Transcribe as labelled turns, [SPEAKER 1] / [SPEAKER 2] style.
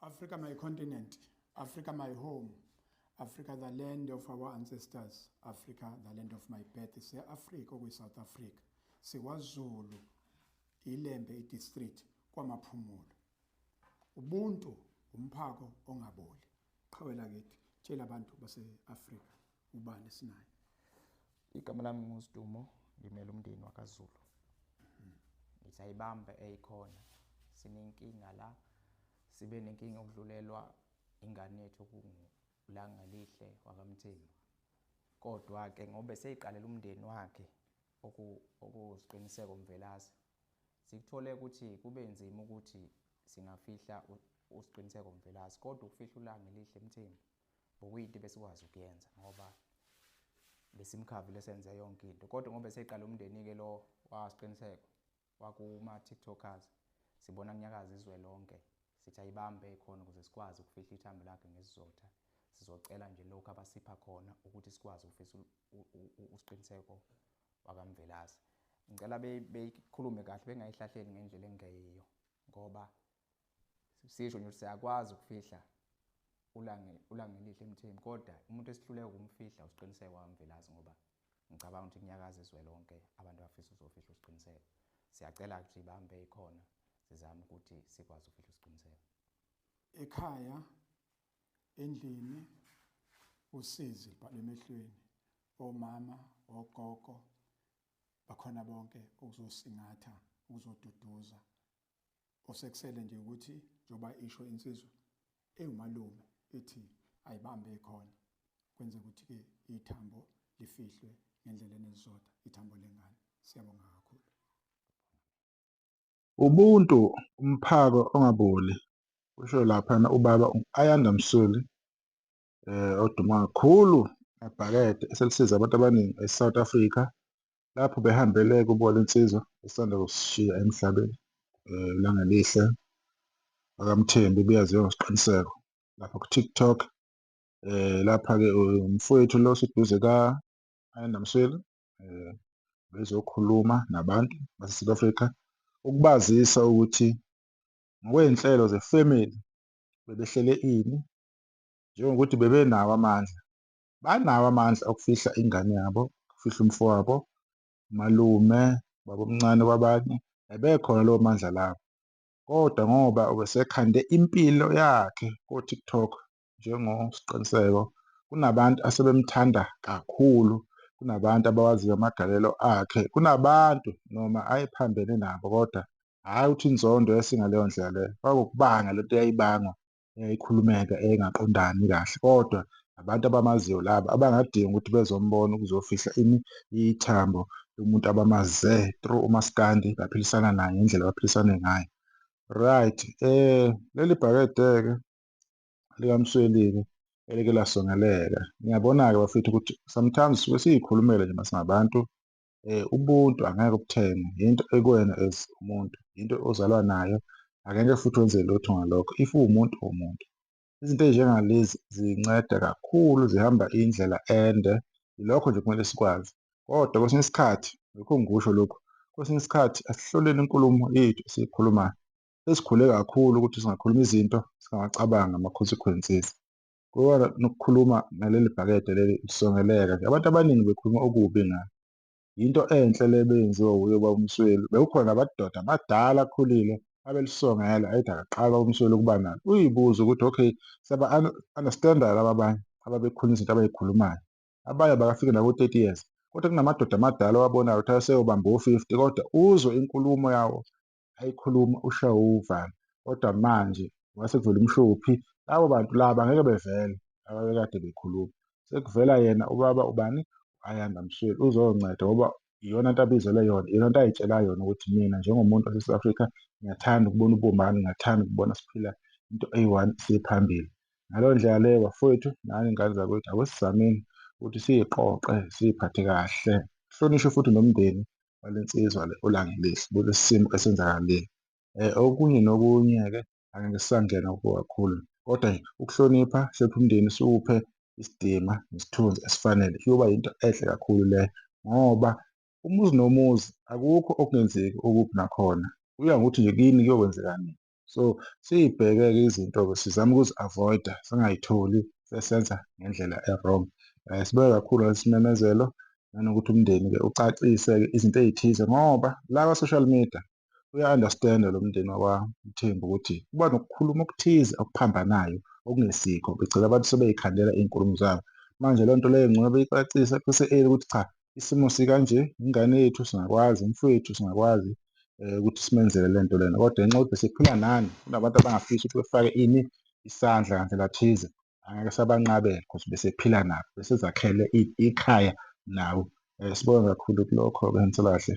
[SPEAKER 1] Africa, my continent, Africa, my home, Africa, the land of our ancestors, Africa, the land of my birth. Se-Afrika kwi-South Africa, seKwaZulu, iLembe idistrict, KwaMaphumulo. Ubuntu umphako ongaboli. Qhawela kithi, tshela abantu base-Afrika ubani sinayo.
[SPEAKER 2] Igama lami nguSidumo, ngimele umndeni wakaZulu. Ngisayibamba eyikhona. Sinenkinga la, sibe nenkinga okudlulelwa ingane yethu kulangalihle wakaMthembu. Kodwa-ke ngoba seyiqalela umndeni wakhe okusiqiniseko Mvelase, sikuthole ukuthi kube nzima ukuthi singafihla usiqiniseko Mvelase, kodwa ukufihla ulangalihle Mthembu bekuyinto besikwazi ukuyenza ngoba besimkhavile senze yonke into. Kodwa ngoba seyiqala umndeni-ke lo wasiqiniseko wakuma-TikTokers, sibona kunyakaza izwe lonke, sithi ayibambe ekhona ukuze sikwazi ukufihla ithambo lakhe ngesizotha. Sizocela nje lokhu abasipha khona ukuthi sikwazi ukufihla usiqiniseko wakaMvelase. Ngicela beyikhulume kahle, bengayihlahleli ngendlela engeyiyo ngoba sisho nje ukuthi siyakwazi ukufihla ulangelihle Mthembu, kodwa umuntu esihluleka ukumfihla usiqiniseko wakaMvelase ngoba ngicabanga ukuthi kunyakaza izwe lonke abantu bafisa uzofihla usiqiniseko. Siyacela ukuthi ibambe ikhona, sizame ukuthi sikwazi ukufihla usiqiniseko.
[SPEAKER 1] Ekhaya, endlini, usizi lwemehlweni, omama, ogogo, bakhona bonke ukuzosingatha, ukuzoduduza. Osekusele nje ukuthi njoba isho insizwa engumalume ethi ayibambe ekhona, kwenze ukuthi-ke ithambo lifihlwe ngendlela enezizotha, ithambo lengane. Siyabonga kakhulu.
[SPEAKER 3] Ubuntu umphako ongaboli, kusho laphana ubaba Ayanda Msuli, oduma kakhulu ebhakede eselisiza abantu abaningi e-South Africa, lapho behambele kubola insizwa esanda kusishiya emhlabeni, Langalihle wakaMthembu beyaziwa ngosiqiniseko lapha ku-TikTok. Lapha-ke umfowethu lo oseduze ka-Ayanda Msweli bezokhuluma nabantu base-South Africa ukubazisa ukuthi ngokwey'nhlelo ze-family bebehlele ini, njengokuthi bebenawo amandla. Banawo amandla okufihla ingane yabo, ukufihla umfowabo, umalume, ubaba omncane kwabanye, ebekhona lawo mandla lawo. Kodwa ngoba ubesekhande impilo yakhe ko-TikTok njengosiqiniseko, kunabantu asebemthanda kakhulu, kunabantu abawaziyo amagalelo akhe, kunabantu noma ayephambene nabo, kodwa hhayi ukuthi inzondo yayisingaleyo ndlela leyo, kwakukubanga lento eyayibangwa, eyayikhulumeka engaqondani kahle. Kodwa abantu abamaziyo laba abangadinga ukuthi bezombona ukuzofihla ithambo lomuntu abamaze through umaskandi, baphilisana naye ngendlela abaphilisane ngayo. Right, leli bhakede-ke likaMsweli-ke elike lasongeleka. Ngiyabona-ke bafethu ukuthi sometimes suke siy'khulumele nje masingabantu, ubuntu angeke ubuthenge, into ekuwena as umuntu, into ozalwa nayo, angeke futhi wenze lutho ngalokho. If uwumuntu uwumuntu. Izinto ey'njengalezi zinceda kakhulu, zihamba indlela ende, yilokho nje kumele sikwazi. Kodwa kwesinye isikhathi, lokhu ngikusho lokhu, kwesinye isikhathi asihloleni inkulumo yethu esiyikhulumayo. Sesikhule kakhulu ukuthi singakhuluma izinto singacabangi ama-consequences. Kuba nokukhuluma ngaleli bhakede leli lisongeleka nje. Abantu abaningi bekhuluma okubi ngalo. Yinto enhle le beyenziwa wuye ubaba uMsweli. Bekukhona amadoda amadala akhulile abelisongela ayithi akaqala uMsweli ukuba nalo. Uy'buze ukuthi okay, understand-a laba abanye ababekhuluma izinto abay'khulumayo. Abanye bakafike nako-30 years. Kodwa kunamadoda amadala owabonayo ukuthi aseyobamba o-50, kodwa uzwe inkulumo yawo ayikhuluma ushawe uvalo. Kodwa manje ngase kuvele umshophi, labo bantu laba angeke bevele ababekade bekhuluma. Sekuvela yena ubaba ubani? Ayanda Msweli, uzonceda ngoba iyona nto abizelwe yona, iyona nto ay'tshela yona ukuthi mina njengomuntu wase-South Africa ngiyathanda ukubona ubumbano, ngiyathanda ukubona siphila into eyi-one siphambili. Ngaleyo ndlela leyo bafowethu naney'ngane zakwethu, ake sizameni ukuthi siy'qoqe, siy'phathe kahle, sihlonishwe futhi nomndeni walensizwa le olangelihle kulesi simo esenzakalile. Okunye nokunye-ke angeke sisangena kuko kakhulu, kodwa nje ukuhlonipha, hlonipha umndeni, siwuphe isidima nesithunzi esifanele. Kuyoba yinto enhle kakhulu le ngoba umuzi nomuzi akukho okungenzeki okuphi nakhona. Kuya ngokuthi nje kini kuyokwenzekani. So siyibheke-ke izinto-ke sizame ukuzi-avoid-a singay'tholi sesenza ngendlela e-wrong. Sibeke kakhulu isimemezelo nanokuthi umndeni-ke ucacise-ke izinto ey'thize ngoba la kwa-social media uya-understand-a lo mndeni wakwaMthembu ukuthi kuba nokukhuluma okuthize okuphambanayo okungesikho begcina abantu sebey'khandela iy'nkulumo zabo. Manje leyo nto leyo ngcono beyicacisa bese ukuthi cha isimo sikanje, ingane yethu singakwazi, umfowethu singakwazi ukuthi simenzele le nto lena kodwa ngenxa yokuthi besiphila nani kunabantu abangafisi ukuthi befake ini isandla ngandlela thize angeke sabanqabela because besephila nabo besezakhele ikhaya nawo. Sibonge kakhulu kulokho-ke Nhlalakahle.